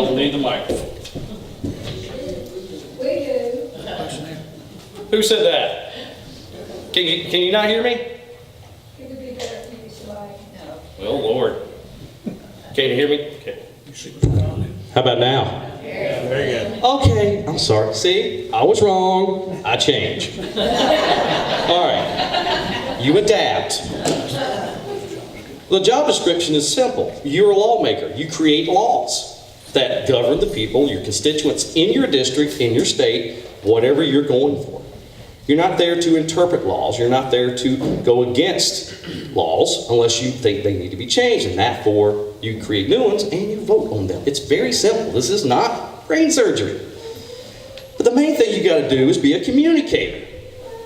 don't need the microphone. We do. Who said that? Can you not hear me? It would be better if you used to like. Well, Lord. Can you hear me? Okay. How about now? Very good. Okay, I'm sorry. See, I was wrong. I changed. All right. You adapt. The job description is simple. You're a lawmaker. You create laws that govern the people, your constituents in your district, in your state, whatever you're going for. You're not there to interpret laws. You're not there to go against laws unless you think they need to be changed. And therefore, you create new ones and you vote on them. It's very simple. This is not brain surgery. But the main thing you got to do is be a communicator.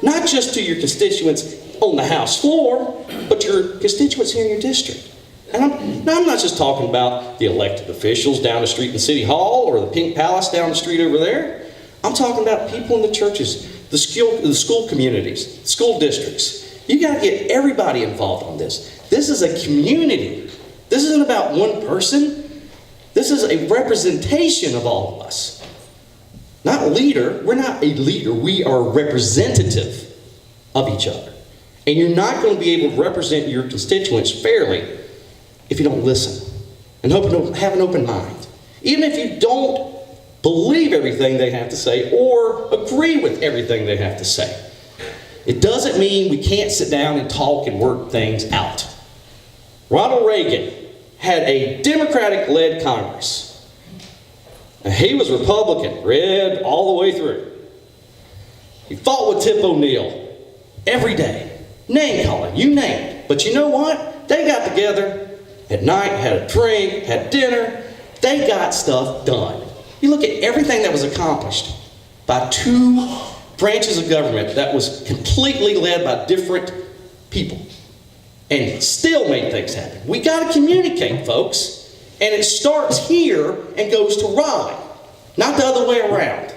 Not just to your constituents on the House floor, but your constituents here in your district. And I'm not just talking about the elected officials down the street in City Hall or the Pink Palace down the street over there. I'm talking about people in the churches, the school communities, school districts. You got to get everybody involved on this. This is a community. This isn't about one person. This is a representation of all of us. Not a leader. We're not a leader. We are representative of each other. And you're not going to be able to represent your constituents fairly if you don't listen and have an open mind. Even if you don't believe everything they have to say or agree with everything they have to say. It doesn't mean we can't sit down and talk and work things out. Ronald Reagan had a Democratic-led Congress. And he was Republican, red all the way through. He fought with Tip O'Neill every day. Name calling, you name it. But you know what? They got together at night, had a drink, had dinner. They got stuff done. You look at everything that was accomplished by two branches of government that was completely led by different people and still made things happen. We got to communicate, folks. And it starts here and goes to Raleigh, not the other way around.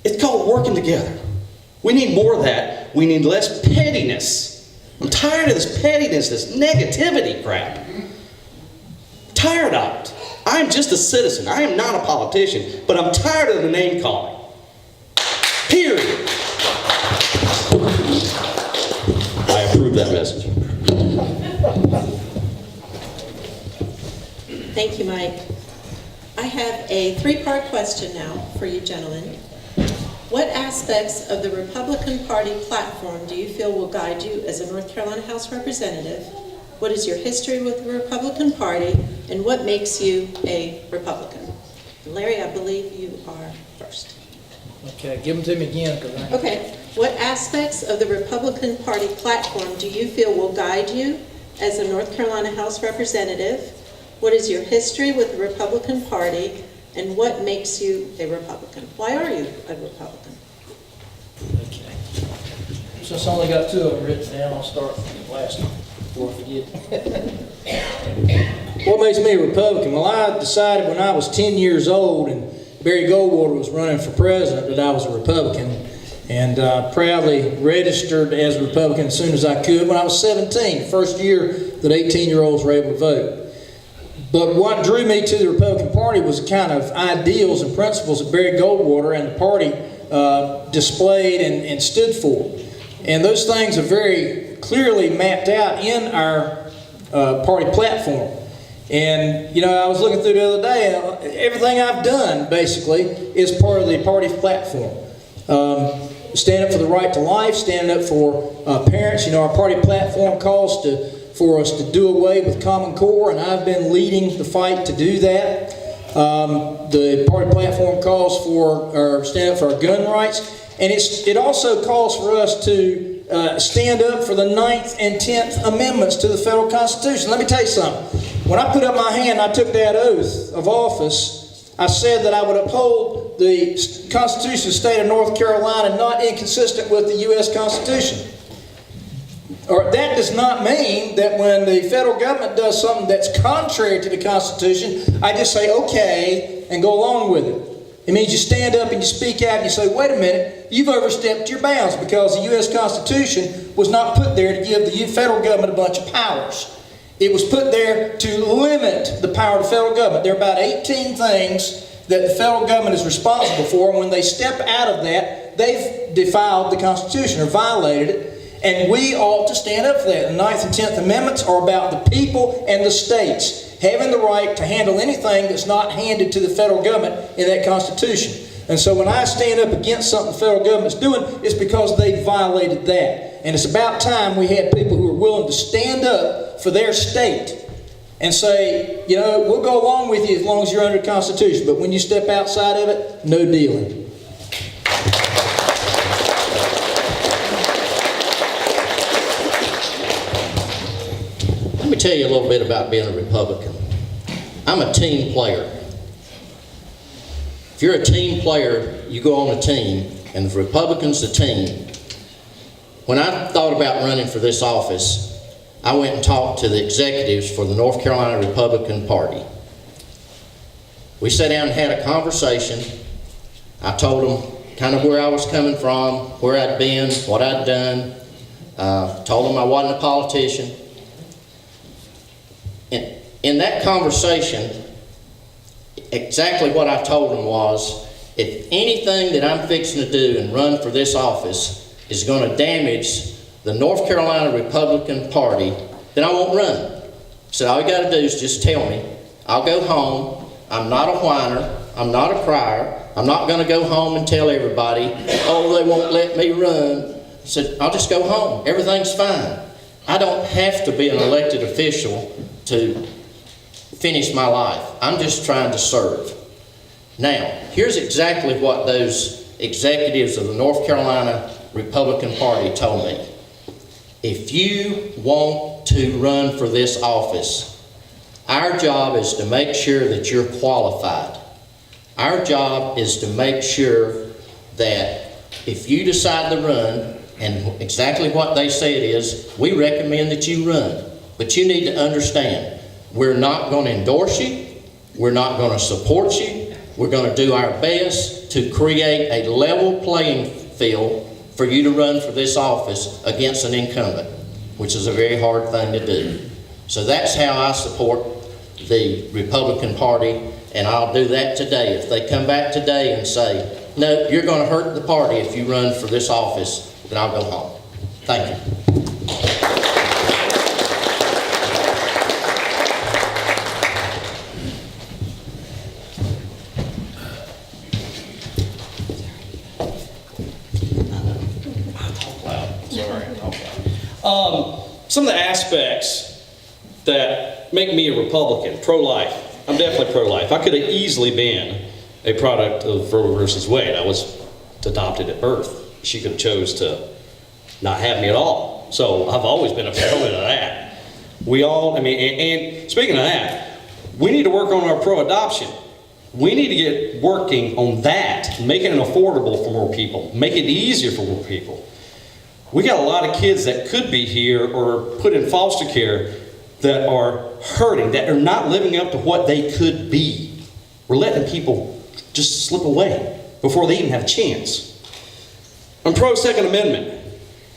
It's called working together. We need more of that. We need less pettiness. I'm tired of this pettiness, this negativity crap. I'm tired of it. I'm just a citizen. I am not a politician, but I'm tired of the name calling. Period. I approve that message. Thank you, Mike. I have a three-part question now for you gentlemen. What aspects of the Republican Party platform do you feel will guide you as a North Carolina House Representative? What is your history with the Republican Party, and what makes you a Republican? Larry, I believe you are first. Okay, give them to me again. Okay. What aspects of the Republican Party platform do you feel will guide you as a North Carolina House Representative? What is your history with the Republican Party, and what makes you a Republican? Why are you a Republican? Okay. Since I only got two of them written down, I'll start with the last one before I forget. What makes me a Republican? Well, I decided when I was 10 years old and Barry Goldwater was running for president that I was a Republican, and proudly registered as a Republican as soon as I could when I was 17, the first year that 18-year-olds were able to vote. But what drew me to the Republican Party was the kind of ideals and principles that Barry Goldwater and the party displayed and stood for. And those things are very clearly mapped out in our party platform. And, you know, I was looking through the other day, everything I've done, basically, is part of the party platform. Stand up for the right to life, stand up for parents. You know, our party platform calls for us to do away with Common Core, and I've been leading the fight to do that. The party platform calls for stand up for our gun rights, and it also calls for us to stand up for the 9th and 10th Amendments to the federal Constitution. Let me tell you something. When I put up my hand, I took that oath of office. I said that I would uphold the Constitution of the state of North Carolina, not inconsistent with the U.S. Constitution. Or that does not mean that when the federal government does something that's contrary to the Constitution, I just say, okay, and go along with it. It means you stand up and you speak out and you say, wait a minute, you've overstepped your bounds because the U.S. Constitution was not put there to give the federal government a bunch of powers. It was put there to limit the power of the federal government. There are about 18 things that the federal government is responsible for, and when they step out of that, they've defiled the Constitution or violated it. And we ought to stand up for that. The 9th and 10th Amendments are about the people and the states having the right to handle anything that's not handed to the federal government in that Constitution. And so when I stand up against something the federal government's doing, it's because they violated that. And it's about time we had people who are willing to stand up for their state and say, you know, we'll go along with you as long as you're under the Constitution, but when you step outside of it, no dealing. Let me tell you a little bit about being a Republican. I'm a team player. If you're a team player, you go on a team, and the Republican's the team. When I thought about running for this office, I went and talked to the executives for the North Carolina Republican Party. We sat down and had a conversation. I told them kind of where I was coming from, where I'd been, what I'd done. Told them I wasn't a politician. In that conversation, exactly what I told them was, if anything that I'm fixing to do and run for this office is going to damage the North Carolina Republican Party, then I won't run. So all you got to do is just tell me. I'll go home. I'm not a whiner. I'm not a crier. I'm not going to go home and tell everybody, oh, they won't let me run. I said, I'll just go home. Everything's fine. I don't have to be an elected official to finish my life. I'm just trying to serve. Now, here's exactly what those executives of the North Carolina Republican Party told me. If you want to run for this office, our job is to make sure that you're qualified. Our job is to make sure that if you decide to run, and exactly what they said is, we recommend that you run. But you need to understand, we're not going to endorse you. We're not going to support you. We're going to do our best to create a level playing field for you to run for this office against an incumbent, which is a very hard thing to do. So that's how I support the Republican Party, and I'll do that today. If they come back today and say, no, you're going to hurt the party if you run for this office, then I'll go home. Thank you. Some of the aspects that make me a Republican, pro-life. I'm definitely pro-life. I could have easily been a product of Roe versus Wade. I was adopted at birth. She could have chose to not have me at all. So I've always been a proponent of that. We all, and speaking of that, we need to work on our pro-adoption. We need to get working on that, making it affordable for more people, make it easier for more people. We got a lot of kids that could be here or put in foster care that are hurting, that are not living up to what they could be. We're letting people just slip away before they even have a chance. I'm pro-Second Amendment.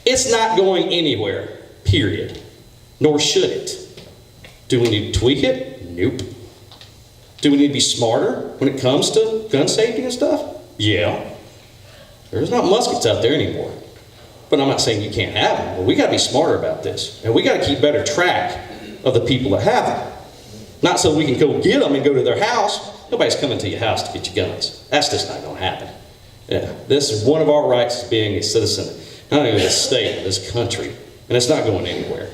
It's not going anywhere, period. Nor should it. Do we need to tweak it? Nope. Do we need to be smarter when it comes to gun safety and stuff? Yeah. There's not muskets out there anymore. But I'm not saying you can't have them, but we gotta be smarter about this. And we gotta keep better track of the people that have them. Not so we can go get them and go to their house. Nobody's coming to your house to get your guns. That's just not gonna happen. Yeah, this is one of our rights as being a citizen, not only of this state, but this country. And it's not going anywhere.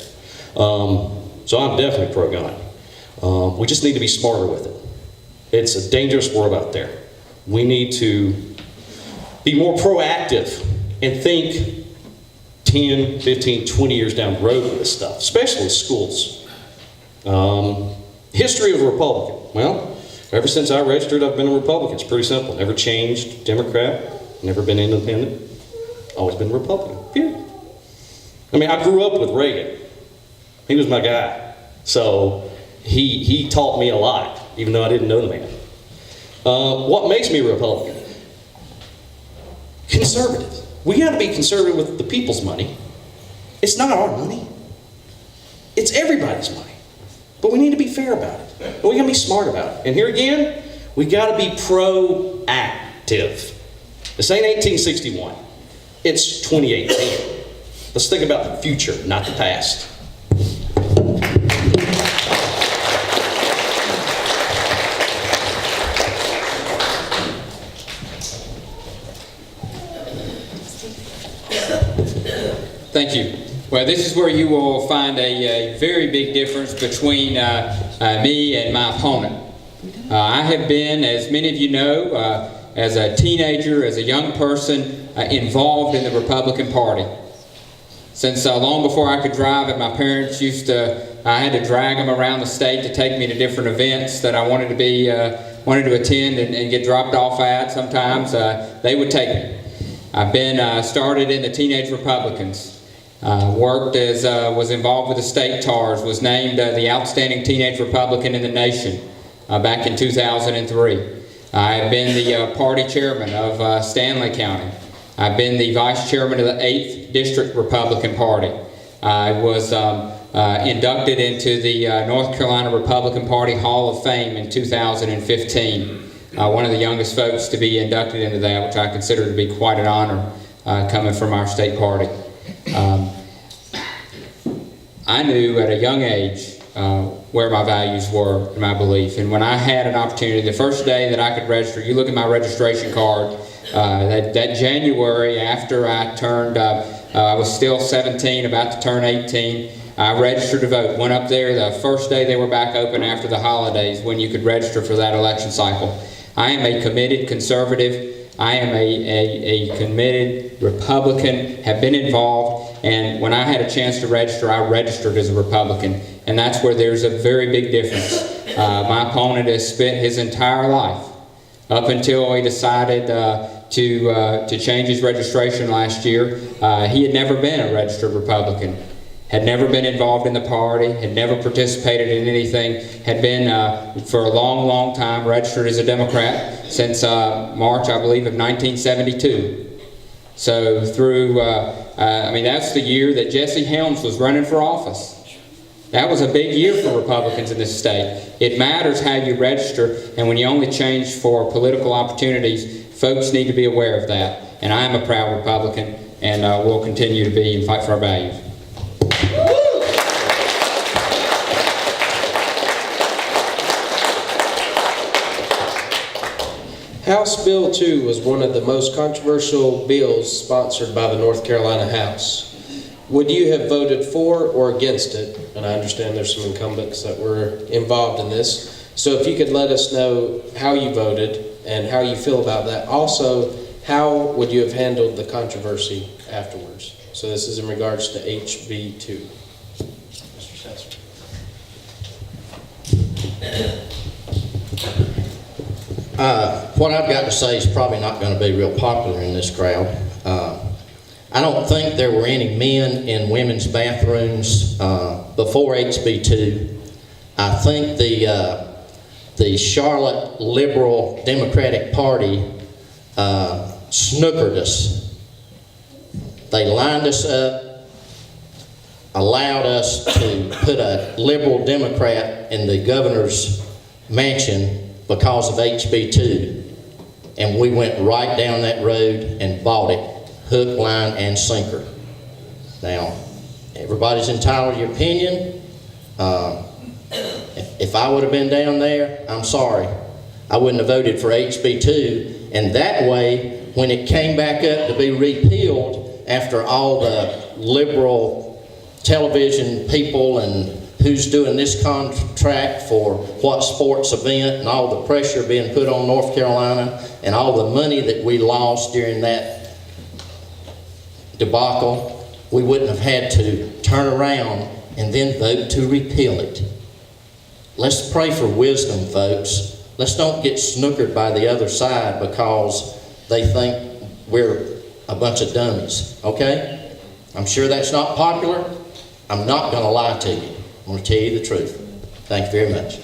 So I'm definitely pro-gun. We just need to be smarter with it. It's a dangerous world out there. We need to be more proactive and think 10, 15, 20 years down the road with this stuff, especially schools. History of a Republican. Well, ever since I registered, I've been a Republican. It's pretty simple. Never changed Democrat, never been independent, always been Republican, period. I mean, I grew up with Reagan. He was my guy. So he taught me a lot, even though I didn't know the man. What makes me a Republican? Conservative. We got to be conservative with the people's money. It's not our money. It's everybody's money. But we need to be fair about it. And we got to be smart about it. And here again, we got to be proactive. This ain't 1861. It's 2018. Let's think about the future, not the past. Thank you. Well, this is where you will find a very big difference between me and my opponent. I have been, as many of you know, as a teenager, as a young person, involved in the Republican Party. Since long before I could drive, and my parents I had to drag them around the state to take me to different events that I wanted to attend and get dropped off at. Sometimes they would take me. I've been started in the Teenage Republicans. Worked as, was involved with the state TARs, was named the Outstanding Teenage Republican in the nation back in 2003. I have been the party chairman of Stanley County. I've been the vice chairman of the 8th District Republican Party. I was inducted into the North Carolina Republican Party Hall of Fame in 2015. One of the youngest folks to be inducted into that, which I consider to be quite an honor coming from our state party. I knew at a young age where my values were and my belief. And when I had an opportunity, the first day that I could register, you look at my registration card, that January after I turned, I was still 17, about to turn 18, I registered to vote. Went up there the first day they were back open after the holidays when you could register for that election cycle. I am a committed conservative. I am a committed Republican, have been involved, and when I had a chance to register, I registered as a Republican, and that's where there's a very big difference. My opponent has spent his entire life, up until he decided to change his registration last year. He had never been a registered Republican, had never been involved in the party, had never participated in anything, had been for a long, long time registered as a Democrat since March, I believe, of 1972. So through, that's the year that Jesse Helms was running for office. That was a big year for Republicans in this state. It matters how you register, and when you only change for political opportunities, folks need to be aware of that. And I am a proud Republican, and will continue to be and fight for our values. House Bill 2 was one of the most controversial bills sponsored by the North Carolina House. Would you have voted for or against it? And I understand there's some incumbents that were involved in this. So if you could let us know how you voted and how you feel about that. Also, how would you have handled the controversy afterwards? So this is in regards to HB 2. Mr. Sasser. What I've got to say is probably not going to be real popular in this crowd. I don't think there were any men in women's bathrooms before HB 2. I think the Charlotte Liberal Democratic Party snookered us. They lined us up, allowed us to put a liberal Democrat in the governor's mansion because of HB 2, and we went right down that road and bought it, hook, line, and sinker. Now, everybody's entitled to your opinion. If I would have been down there, I'm sorry, I wouldn't have voted for HB 2, and that way, when it came back up to be repealed after all the liberal television people and who's doing this contract for what sports event and all the pressure being put on North Carolina and all the money that we lost during that debacle, we wouldn't have had to turn around and then vote to repeal it. Let's pray for wisdom, folks. Let's don't get snookered by the other side because they think we're a bunch of dummies, okay? I'm sure that's not popular. I'm not going to lie to you. I'm going to tell you the truth. Thank you very much.